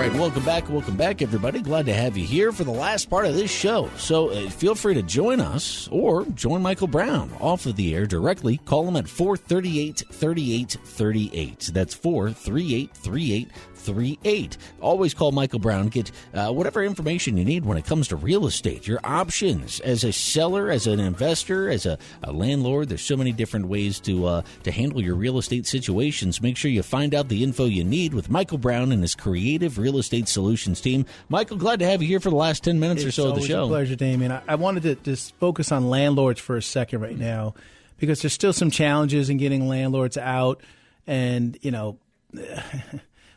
right, welcome back, everybody. Glad to have you here for the last part of this show. So feel free to join us or join Michael Brown off of the air directly. Call him at 438-3838. That's 438-3838. Always call Michael Brown. Get whatever information you need when it comes to real estate. Your options as a seller, as an investor, as a landlord. There's so many different ways to handle your real estate situations. Make sure you find out the info you need with Michael Brown and his creative real estate solutions team. Michael, glad to have you here for the last 10 minutes or so of the show. It's a pleasure, Damien. I wanted to just focus on landlords for a second right now because there's still some challenges in getting landlords out, and, you know,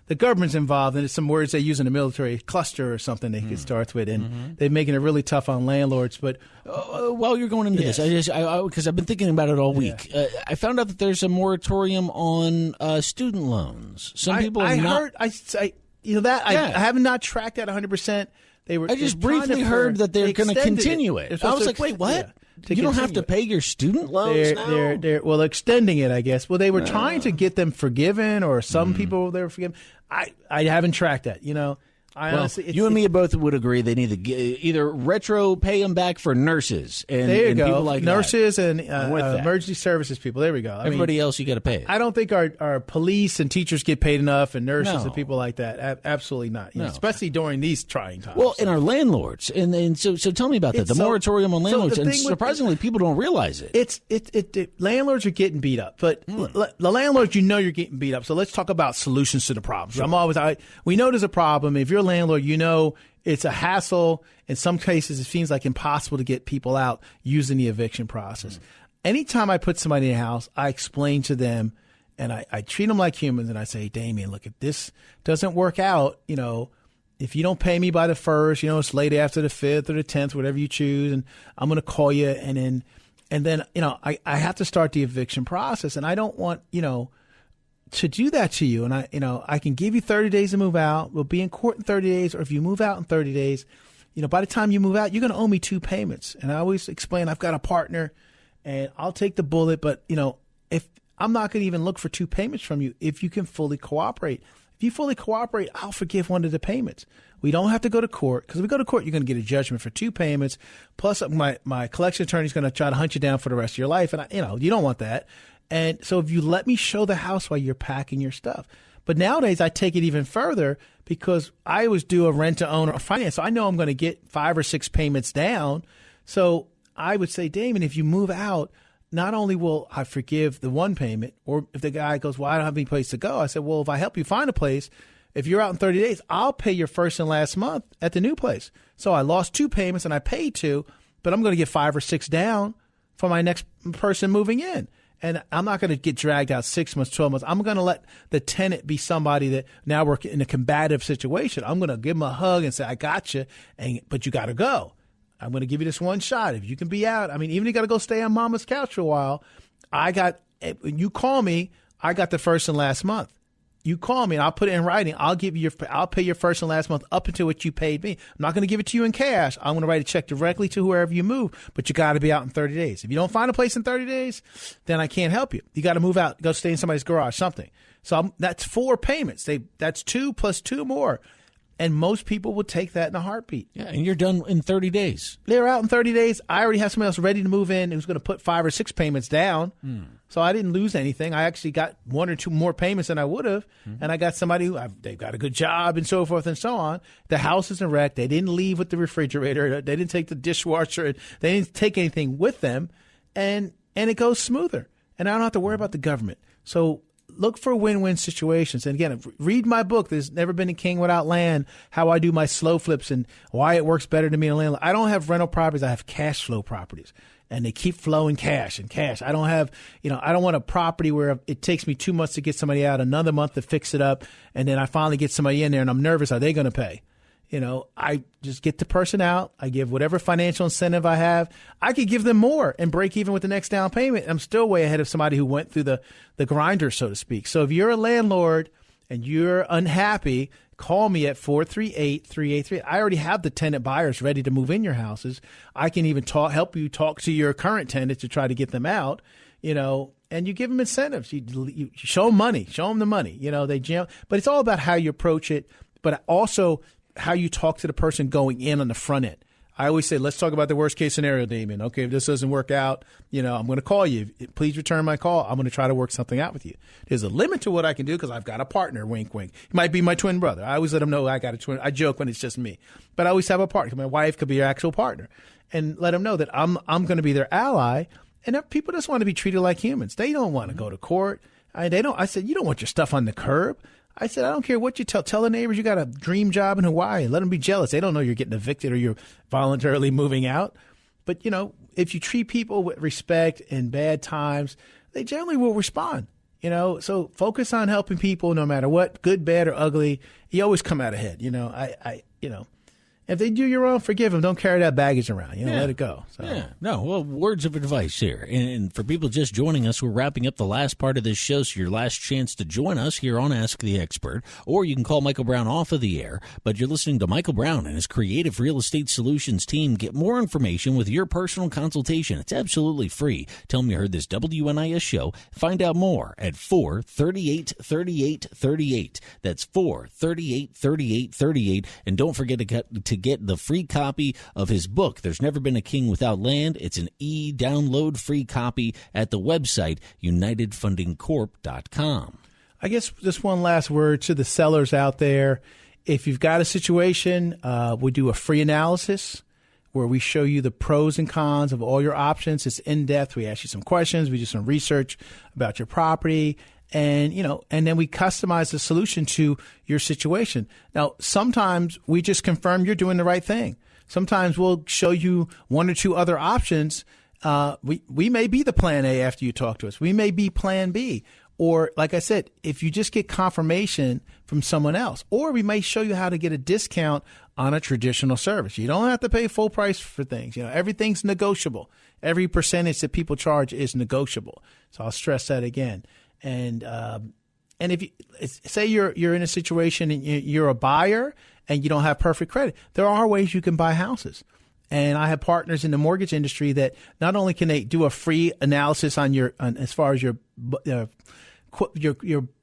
the government's involved, and there's some words they use in the military, cluster or something they could start with, and they're making it really tough on landlords. But while you're going into this, because I've been thinking about it all week, I found out that there's a moratorium on student loans. Some people I have not tracked that 100%. I just briefly heard that they're going to continue it. I was like, wait, what? Yeah. You don't have to pay your student loans now? They're extending it, I guess. Well, they were trying to get them forgiven, or some people they were forgiven. I haven't tracked that, you know. Honestly, you and me both would agree they need to either retro pay them back for nurses and, there you and go. people like nurses that. and emergency services people. There we go. Everybody else you got to pay. I don't think our police and teachers get paid enough, and nurses and people like that. Absolutely not. You know, especially during these trying times. Well, and our landlords, and so tell me about that. The moratorium on landlords, and surprisingly, people don't realize it. Landlords are getting beat up, but the landlords, you're getting beat up. So let's talk about solutions to the problem. Sure. We know there's a problem. If you're a landlord, you know it's a hassle. In some cases, it seems like impossible to get people out using the eviction process. Anytime I put somebody in a house, I explain to them, and I treat them like humans, and I say, Damien, look, if this doesn't work out, you know, if you don't pay me by the 1st, you know, it's late after the 5th or the 10th, whatever you choose, and I'm going to call you, and then you know, I have to start the eviction process, and I don't want, you know, to do that to you. And I can give you 30 days to move out. We'll be in court in 30 days. Or if you move out in 30 days, you know, by the time you move out, you're going to owe me 2 payments. And I always explain, I've got a partner and I'll take the bullet. But, you know, if I'm not going to even look for 2 payments from you, if you can fully cooperate. If you fully cooperate, I'll forgive one of the payments. We don't have to go to court, because if we go to court, you're going to get a judgment for 2 payments. Plus my collection attorney is going to try to hunt you down for the rest of your life. And you don't want that. And so if you let me show the house while you're packing your stuff. But nowadays I take it even further, because I always do a rent to own or finance. So I know I'm going to get 5 or 6 payments down. So I would say, Damon, if you move out, not only will I forgive the 1 payment, or if the guy goes, well, I don't have any place to go. I said, well, if I help you find a place, if you're out in 30 days, I'll pay your first and last month at the new place. So I lost 2 payments and I paid 2, but I'm going to get 5 or 6 down for my next person moving in. And I'm not going to get dragged out 6 months, 12 months. I'm going to let the tenant be somebody that now we're in a combative situation. I'm going to give them a hug and say, I got you, but you got to go. I'm going to give you this one shot. If you can be out, I mean, even if you got to go stay on mama's couch for a while, when you call me, I got the first and last month. You call me and I'll put it in writing. I'll pay your first and last month up until what you paid me. I'm not going to give it to you in cash. I'm going to write a check directly to whoever you move, but you got to be out in 30 days. If you don't find a place in 30 days, then I can't help you. You got to move out, go stay in somebody's garage, something. So that's 4 payments. That's 2 plus 2 more. And most people would take that in a heartbeat. Yeah, and you're done in 30 days. They're out in 30 days. I already have somebody else ready to move in who's going to put 5 or 6 payments down. So I didn't lose anything. I actually got 1 or 2 more payments than I would have. And I got somebody they've got a good job and so forth and so on. The house isn't wrecked. They didn't leave with the refrigerator. They didn't take the dishwasher. They didn't take anything with them. And it goes smoother. And I don't have to worry about the government. So look for win-win situations. And again, read my book, There's Never Been a King Without Land, how I do my slow flips and why it works better to me in a landlord. I don't have rental properties. I have cash flow properties. And they keep flowing cash and cash. I don't have, I don't want a property where it takes me 2 months to get somebody out, another month to fix it up, and then I finally get somebody in there and I'm nervous. Are they going to pay? I just get the person out. I give whatever financial incentive I have. I could give them more and break even with the next down payment. I'm still way ahead of somebody who went through the grinder, so to speak. So if you're a landlord and you're unhappy, call me at 438-383. I already have the tenant buyers ready to move in your houses. I can even help you talk to your current tenants to try to get them out, and you give them incentives. You show them money, show them the money. They jam. But it's all about how you approach it. but also how you talk to the person going in on the front end. I always say, let's talk about the worst case scenario, Damien. Okay, if this doesn't work out, I'm going to call you. Please return my call. I'm going to try to work something out with you. There's a limit to what I can do because I've got a partner, wink, wink. He might be my twin brother. I always let him know I got a twin. I joke when it's just me. But I always have a partner. My wife could be your actual partner. And let them know that I'm going to be their ally. And people just want to be treated like humans. They don't want to go to court. I said, you don't want your stuff on the curb. I said, I don't care what you tell the neighbors you got a dream job in Hawaii. Let them be jealous. They don't know you're getting evicted or you're voluntarily moving out. But, if you treat people with respect in bad times, they generally will respond. So focus on helping people no matter what, good, bad, or ugly. You always come out ahead. If they do you wrong, forgive them. Don't carry that baggage around. Let it go. So. Yeah. No, well, words of advice here. And for people just joining us, we're wrapping up the last part of this show, so your last chance to join us here on Ask the Expert. Or you can call Michael Brown off of the air. But you're listening to Michael Brown and his Creative Real Estate Solutions team. Get more information with your personal consultation. It's absolutely free. Tell them you heard this WNIS show. Find out more at 438-3838. That's 438-3838. And don't forget to get the free copy of his book, There's Never Been a King Without Land. It's an e-download free copy at the website, UnitedFundingCorp.com. I guess just one last word to the sellers out there. If you've got a situation, we do a free analysis where we show you the pros and cons of all your options. It's in-depth. We ask you some questions. We do some research about your property. And, and then we customize the solution to your situation. Now, sometimes we just confirm you're doing the right thing. Sometimes we'll show you one or two other options. We may be the plan A after you talk to us. We may be plan B. Or, like I said, if you just get confirmation from someone else, or we may show you how to get a discount on a traditional service. You don't have to pay full price for things. Everything's negotiable. Every percentage that people charge is negotiable. So I'll stress that again. And if you say you're in a situation and you're a buyer and you don't have perfect credit, there are ways you can buy houses. And I have partners in the mortgage industry that not only can they do a free analysis on as far as your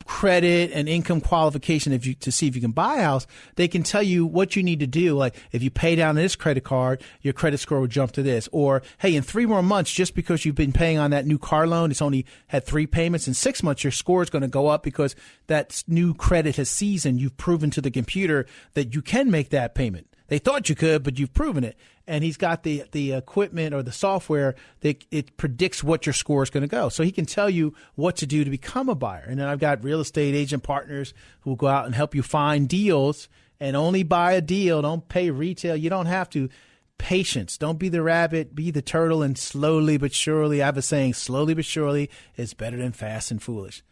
credit and income qualification to see if you can buy a house, they can tell you what you need to do. Like if you pay down this credit card, your credit score will jump to this. Or, hey, in 3 more months, just because you've been paying on that new car loan, it's only had 3 payments. In 6 months, your score is going to go up because that new credit has seasoned. You've proven to the computer that you can make that payment. They thought you could, but you've proven it. And he's got the equipment or the software that it predicts what your score is going to go. So he can tell you what to do to become a buyer. And then I've got real estate agent partners who will go out and help you find deals and only buy a deal. Don't pay retail. You don't have to. Patience. Don't be the rabbit, be the turtle, and slowly but surely, I have a saying, slowly but surely is better than fast and foolish.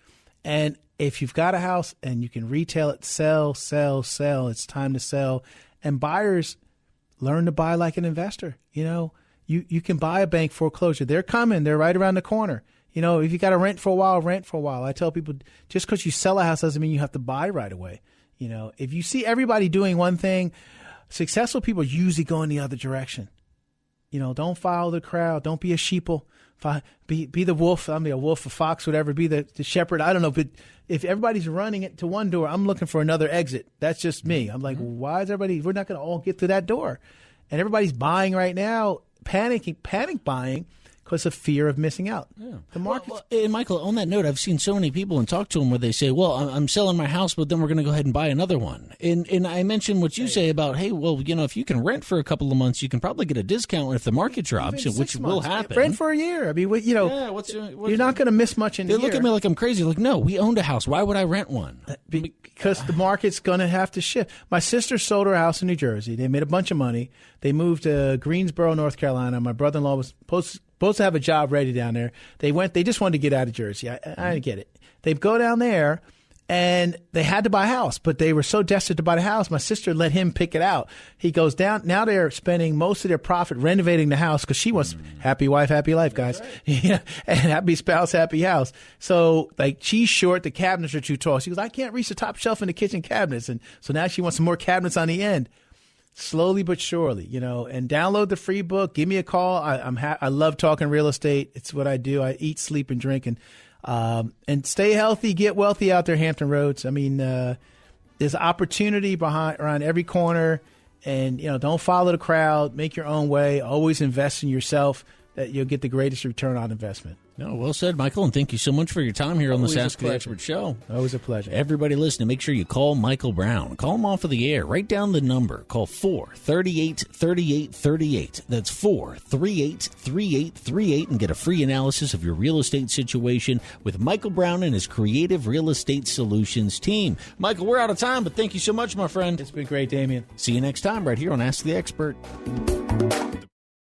And if you've got a house and you can retail it, sell, it's time to sell. And buyers learn to buy like an investor. You can buy a bank foreclosure. They're coming. They're right around the corner. If you got to rent for a while, rent for a while. I tell people, just because you sell a house doesn't mean you have to buy right away. If you see everybody doing one thing, successful people usually go in the other direction. Don't follow the crowd. Don't be a sheeple. Be the wolf. I'm a wolf, a fox, whatever. Be the shepherd. I don't know. But if everybody's running it to one door, I'm looking for another exit. That's just me. I'm like, why is everybody? We're not going to all get through that door. And everybody's buying right now, panic buying because of fear of missing out. Yeah. The market. And Michael, on that note, I've seen so many people and talked to them where they say, well, I'm selling my house, but then we're going to go ahead and buy another one. And I mentioned what you say about, hey, well, if you can rent for a couple of months, you can probably get a discount if the market drops, which will happen. Rent for a year. I mean, you're not going to miss much in a year. They look at me like I'm crazy. Like, no, we owned a house. Why would I rent one? Because the market's going to have to shift. My sister sold her house in New Jersey. They made a bunch of money. They moved to Greensboro, North Carolina. My brother-in-law was supposed to have a job ready down there. They just wanted to get out of Jersey. I get it. They go down there, and they had to buy a house, but they were so desperate to buy the house, my sister let him pick it out. He goes down. Now they're spending most of their profit renovating the house because she wants happy wife, happy life, guys. Right. Yeah, and happy spouse, happy house. So, she's short. The cabinets are too tall. She goes, I can't reach the top shelf in the kitchen cabinets. And so now she wants some more cabinets on the end. Slowly but surely, and download the free book. Give me a call. I love talking real estate. It's what I do. I eat, sleep, and drink, and stay healthy, get wealthy out there, Hampton Roads. I mean, there's opportunity around every corner, and don't follow the crowd. Make your own way. Always invest in yourself. That you'll get the greatest return on investment. No, well said, Michael, and thank you so much for your time here on the Ask the Expert show. Always a pleasure. Everybody listening, make sure you call Michael Brown. Call him off of the air. Write down the number. Call 438-3838. That's 438-3838 and get a free analysis of your real estate situation with Michael Brown and his Creative Real Estate Solutions team. Michael, we're out of time, but thank you so much, my friend. It's been great, Damien. See you next time right here on Ask the Expert.